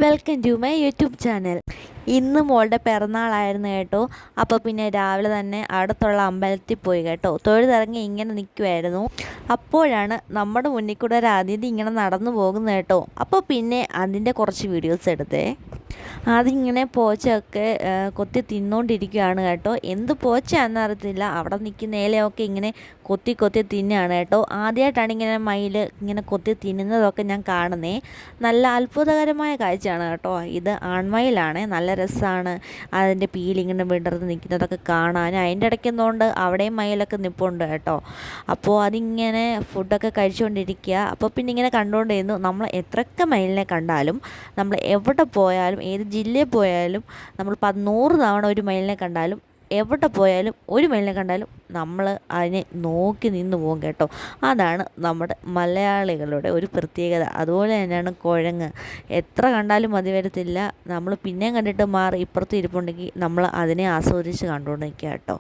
Welcome to my YouTube channel. ഇന്ന് മോളുടെ പിറന്നാളായിരുന്നു കേട്ടോ. അപ്പോൾ പിന്നെ രാവിലെ തന്നെ അടുത്തുള്ള അമ്പലത്തിൽ പോയി കേട്ടോ. തൊഴുതിറങ്ങി ഇങ്ങനെ നിൽക്കുമായിരുന്നു. അപ്പോഴാണ് നമ്മുടെ മുന്നിൽ കൂടെ ഒരു അതിഥി ഇങ്ങനെ നടന്നു പോകുന്നത് കേട്ടോ. അപ്പോൾ പിന്നെ അതിൻ്റെ കുറച്ച് വീഡിയോസ് എടുത്തേ. അതിങ്ങനെ പോച്ചയൊക്കെ കൊത്തി തിന്നുകൊണ്ടിരിക്കുകയാണ് കേട്ടോ. എന്ത് പോച്ചയാണെന്ന് അറിയത്തില്ല, അവിടെ നിൽക്കുന്ന ഇലയൊക്കെ ഇങ്ങനെ കൊത്തി കൊത്തി തിന്നുകയാണ് കേട്ടോ. ആദ്യമായിട്ടാണ് ഇങ്ങനെ മയിൽ ഇങ്ങനെ കൊത്തി തിന്നുന്നതൊക്കെ ഞാൻ കാണുന്നേ. നല്ല അത്ഭുതകരമായ കാഴ്ചയാണ് കേട്ടോ. ഇത് ആൺമയിലാണ്, നല്ല രസമാണ് അതിൻ്റെ പീലിങ്ങനെ വിടർന്ന് നിൽക്കുന്നതൊക്കെ കാണാൻ. അതിൻ്റെ ഇടയ്ക്കെന്തുകൊണ്ട് അവിടെയും മയിലൊക്കെ നിൽപ്പുണ്ട് കേട്ടോ. അപ്പോൾ അതിങ്ങനെ ഫുഡൊക്കെ കഴിച്ചുകൊണ്ടിരിക്കുക. അപ്പോൾ പിന്നെ ഇങ്ങനെ കണ്ടുകൊണ്ടിരുന്നു. നമ്മൾ എത്രയൊക്കെ മയിലിനെ കണ്ടാലും, നമ്മൾ എവിടെ പോയാലും, ഏത് ജില്ലയിൽ പോയാലും, നമ്മൾ 100 തവണ ഒരു മയിലിനെ കണ്ടാലും, എവിടെ പോയാലും ഒരു മയിലിനെ കണ്ടാലും നമ്മൾ അതിനെ നോക്കി നിന്ന് പോകും കേട്ടോ. അതാണ് നമ്മുടെ മലയാളികളുടെ ഒരു പ്രത്യേകത. അതുപോലെ തന്നെയാണ് കുരങ്ങ്. എത്ര കണ്ടാലും മതി വരത്തില്ല. നമ്മൾ പിന്നെയും കണ്ടിട്ട് മാറി ഇപ്പുറത്ത് ഇരിപ്പുണ്ടെങ്കിൽ നമ്മൾ അതിനെ ആസ്വദിച്ച് കണ്ടുകൊണ്ട് നിൽക്കുക കേട്ടോ.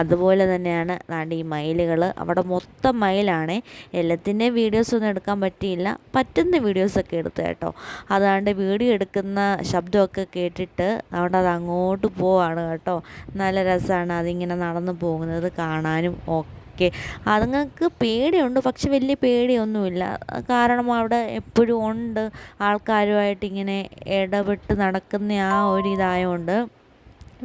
അതുപോലെ തന്നെയാണ് ദാണ്ട് ഈ മയിലുകൾ. അവിടെ മൊത്തം മയിലാണേ. എല്ലാത്തിൻ്റെയും വീഡിയോസൊന്നും എടുക്കാൻ പറ്റിയില്ല, പറ്റുന്ന വീഡിയോസൊക്കെ എടുത്തു കേട്ടോ. അതാണ്ട് വീഡിയോ എടുക്കുന്ന ശബ്ദമൊക്കെ കേട്ടിട്ട് അവിടെ അത് അങ്ങോട്ട് പോവാണ് കേട്ടോ. നല്ല രസമാണ് അതിങ്ങനെ നടന്നു പോകുന്നത് കാണാനും ഒക്കെ. അതുങ്ങൾക്ക് പേടിയുണ്ട്, പക്ഷെ വലിയ പേടിയൊന്നുമില്ല. കാരണം അവിടെ എപ്പോഴും ഉണ്ട്, ആൾക്കാരുമായിട്ട് ഇങ്ങനെ ഇടപെട്ട് നടക്കുന്ന ആ ഒരു ഇതായതുകൊണ്ട്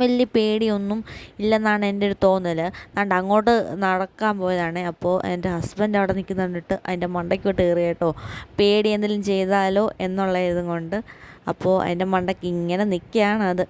വലിയ പേടിയൊന്നും ഇല്ലെന്നാണ് എൻ്റെ ഒരു തോന്നൽ. അതുകൊണ്ട് അങ്ങോട്ട് നടക്കാൻ പോയതാണ്. അപ്പോൾ എൻ്റെ ഹസ്ബൻഡ് അവിടെ നിൽക്കുന്ന കണ്ടിട്ട് അതിൻ്റെ മണ്ടയ്ക്കോട്ട് കയറി കേട്ടോ. പേടി എന്തെങ്കിലും ചെയ്താലോ എന്നുള്ള ഇതും കൊണ്ട്. അപ്പോൾ അതിൻ്റെ മണ്ടയ്ക്ക് ഇങ്ങനെ നിൽക്കുകയാണ് അത്.